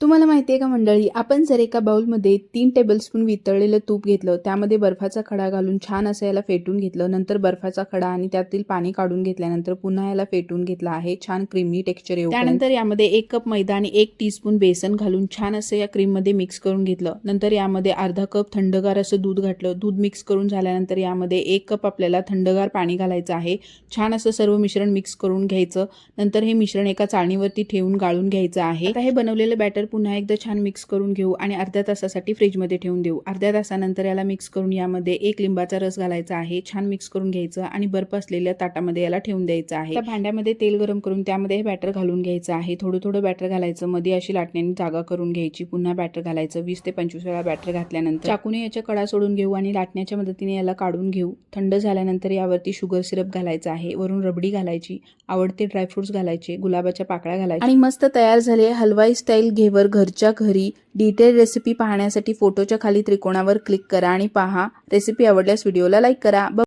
तुम्हाला माहिती आहे का मंडळी, आपण जर एका बाउलमध्ये 3 टेबलस्पून वितळलेलं तूप घेतलं, त्यामध्ये बर्फाचा खडा घालून छान असं याला फेटून घेतलं, नंतर बर्फाचा खडा आणि त्यातील पाणी काढून घेतल्यानंतर पुन्हा याला फेटून घेतलं आहे छान क्रीमी टेक्स्चर येऊपर्यंत. त्यानंतर यामध्ये 1 कप मैदा आणि 1 टीस्पून बेसन घालून छान असं या क्रीममध्ये मिक्स करून घेतलं. नंतर यामध्ये अर्धा कप थंडगार असं दूध घातलं. दूध मिक्स करून झाल्यानंतर यामध्ये 1 कप आपल्याला थंडगार पाणी घालायचं आहे. छान असं सर्व मिश्रण मिक्स करून घ्यायचं. नंतर हे मिश्रण एका चाळणीवरती ठेवून गाळून घ्यायचं आहे. आता हे बनवलेलं बॅटर पुन्हा एकदा छान मिक्स करून घेऊ आणि अर्ध्या तासासाठी फ्रीजमध्ये ठेवून देऊ. अर्ध्या तासानंतर याला मिक्स करून यामध्ये 1 लिंबाचा रस घालायचा आहे. छान मिक्स करून घ्यायचं आणि बर्फ असलेल्या ताटामध्ये याला ठेवून द्यायचं आहे. त्या भांड्यामध्ये तेल गरम करून त्यामध्ये हे बॅटर घालून घ्यायचं आहे. थोडं थोडं बॅटर घालायचं, मध्ये अशी लाटण्याने जागा करून घ्यायची. पुन्हा बॅटर घालायचं. 20 ते 25 वेळा बॅटर घातल्यानंतर चाकूने याच्या कडा सोडून घेऊ आणि लाटण्याच्या मदतीने याला काढून घेऊ. थंड झाल्यानंतर यावरती शुगर सिरप घालायचा आहे. वरून रबडी घालायची, आवडते ड्रायफ्रुट्स घालायचे, गुलाबाच्या पाकळ्या घालायच्या आणि मस्त तयार झाले हलवाई स्टाईल घेवर घरच्या घरी. डिटेल रेसिपी पाहण्यासाठी फोटोच्या खाली त्रिकोणावर क्लिक करा आणि पहा. रेसिपी आवडल्यास व्हिडिओला लाईक करा.